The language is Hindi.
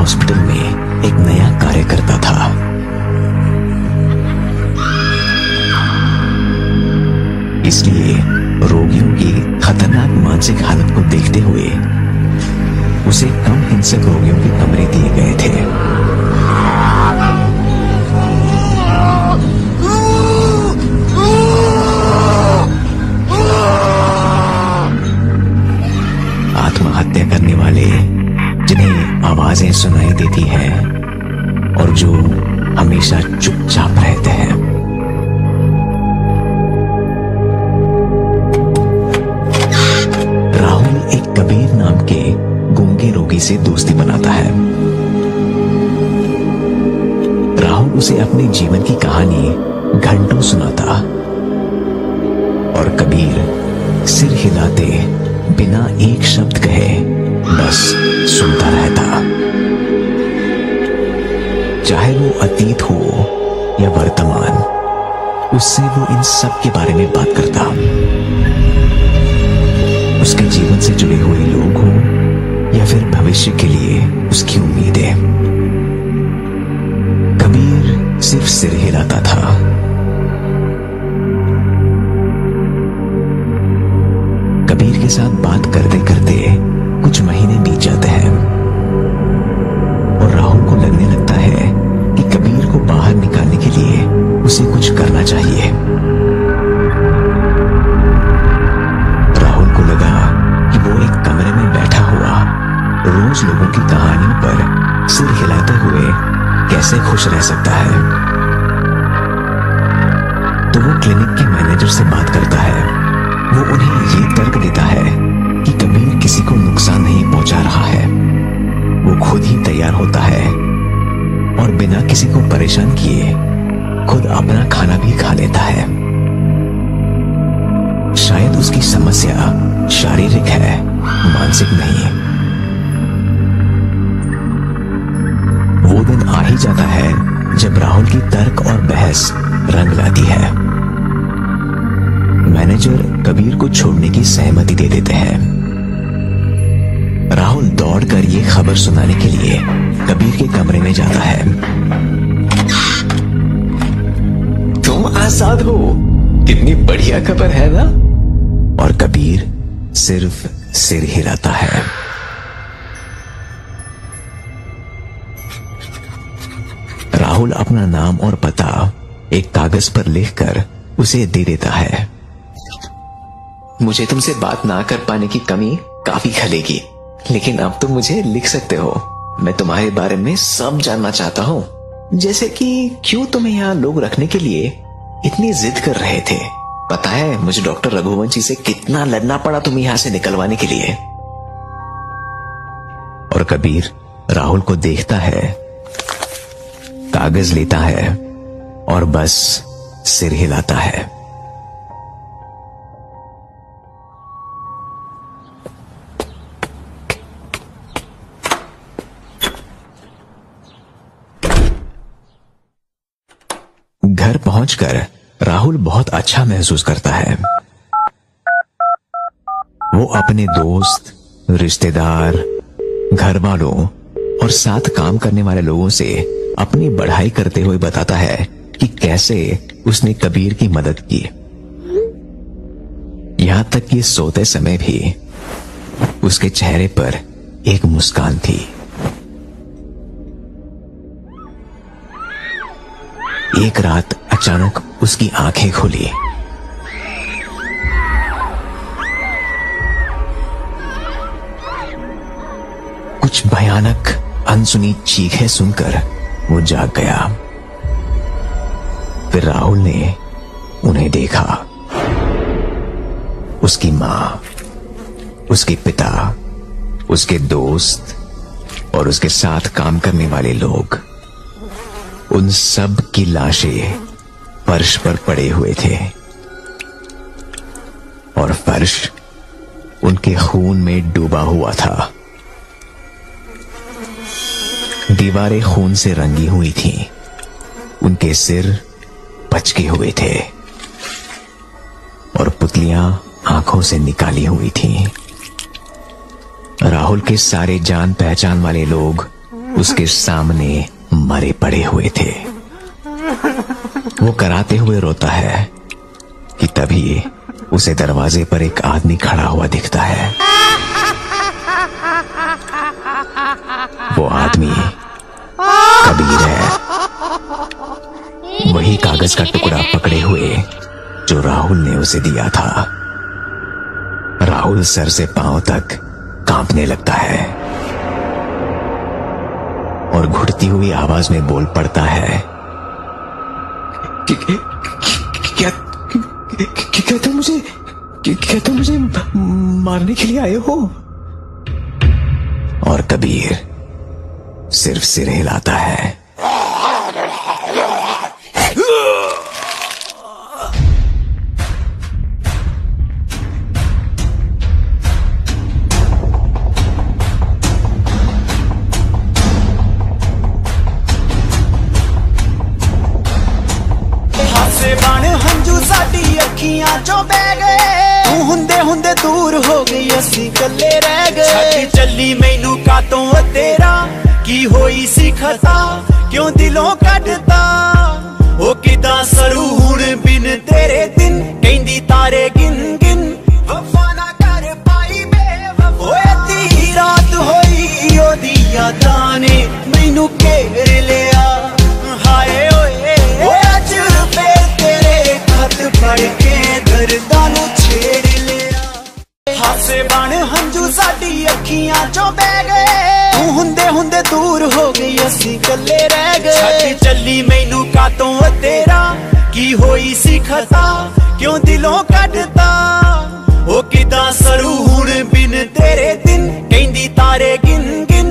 हॉस्पिटल में एक नया कार्यकर्ता था। इसलिए रोगियों की खतरनाक मानसिक हालत को देखते हुए उसे कम हिंसक रोगियों के कमरे दिए गए थे। आत्महत्या करने वाले, जिन्हें आवाजें सुनाई देती हैं और जो हमेशा चुपचाप रहते हैं। राहुल एक कबीर नाम के गूंगे रोगी से दोस्ती बनाता है। राहुल उसे अपने जीवन की कहानी घंटों सुनाता और कबीर सिर हिलाते बिना एक शब्द कहे बस सुनता रहता। चाहे वो अतीत हो या वर्तमान, उससे वो इन सब के बारे में बात करता। उसके जीवन से जुड़े हुए लोग हो या फिर भविष्य के लिए उसकी उम्मीदें। कबीर सिर्फ सिर हिलाता था। कबीर के साथ बात करते करते कुछ महीने बीत जाते हैं और राहुल को लगने लगता है कि कबीर को बाहर निकालने के लिए उसे कुछ करना चाहिए। राहुल को लगा कि वो एक कमरे में बैठा हुआ रोज लोगों की कहानियों पर सिर हिलाते हुए कैसे खुश रह सकता है। तो वो क्लिनिक के मैनेजर से बात करता है। वो उन्हें ये तर्क देता है कि कबीर किसी को नुकसान नहीं पहुंचा रहा है। वो खुद ही तैयार होता है और बिना किसी को परेशान किए खुद अपना खाना भी खा लेता है। शायद उसकी समस्या शारीरिक है, मानसिक नहीं। वो दिन आ ही जाता है जब राहुल की तर्क और बहस रंग लाती है। मैनेजर कबीर को छोड़ने की सहमति दे देते हैं। राहुल दौड़कर ये खबर सुनाने के लिए कबीर के कमरे में जाता है। तुम आजाद हो, कितनी बढ़िया खबर है ना? और कबीर सिर्फ सिर हिलाता है। राहुल अपना नाम और पता एक कागज पर लिखकर उसे दे देता है। मुझे तुमसे बात ना कर पाने की कमी काफी खलेगी, लेकिन अब तुम मुझे लिख सकते हो। मैं तुम्हारे बारे में सब जानना चाहता हूँ, जैसे कि क्यों तुम्हें यहाँ लोग रखने के लिए इतनी जिद कर रहे थे। पता है मुझे डॉक्टर रघुवंशी से कितना लड़ना पड़ा तुम्हें यहाँ से निकलवाने के लिए। और कबीर राहुल को देखता है, कागज लेता है और बस सिर हिलाता है। घर पहुंचकर राहुल बहुत अच्छा महसूस करता है। वो अपने दोस्त, रिश्तेदार, घर वालों और साथ काम करने वाले लोगों से अपनी बढ़ाई करते हुए बताता है कि कैसे उसने कबीर की मदद की। यहां तक कि सोते समय भी उसके चेहरे पर एक मुस्कान थी। एक रात अचानक उसकी आंखें खुली। कुछ भयानक अनसुनी चीखें सुनकर वो जाग गया। फिर राहुल ने उन्हें देखा। उसकी मां, उसके पिता, उसके दोस्त और उसके साथ काम करने वाले लोग, उन सब की लाशें फर्श पर पड़े हुए थे और फर्श उनके खून में डूबा हुआ था। दीवारें खून से रंगी हुई थीं, उनके सिर पचके हुए थे और पुतलियां आंखों से निकाली हुई थीं। राहुल के सारे जान पहचान वाले लोग उसके सामने मरे पड़े हुए थे। वो कराते हुए रोता है कि तभी उसे दरवाजे पर एक आदमी खड़ा हुआ दिखता है। वो आदमी कबीर है, वही कागज का टुकड़ा पकड़े हुए जो राहुल ने उसे दिया था। राहुल सर से पांव तक कांपने लगता है और घुटती हुई आवाज में बोल पड़ता है, क्या तुम मुझे मारने के लिए आए हो? और कबीर सिर्फ सिर हिलाता है। बन हंजू साडी अखियां चो बह गए, तू हुंदे हुंदे दूर हो गई, असी कल्ले रह गए। छड्ड चली मैनू कातों तेरा की होई सी खता, क्यों दिलों कटदा ओ किदा सरू हुण बिन तेरे दिन, कहंदी तारे गिन गिन वफा ना कर पाई बेवफा। ओए अद्धी रात होई ओदी यादां ने मैनू घेर लिया, हाय ओए अज फिर तेरे खत पढ़ के दर्दां नू छेड़ लिया। हासे बन हंजू साडी अखियां चो बह गए, तू हुंदे हुंदे दूर हो गई, असी कल्ले रह गए। छड्ड चली मैनू कातों तेरा की होई सी खता, क्यों दिलों कटदा ओ किदा सरू हुण बिन तेरे दिन, कहंदी तारे गिन गिन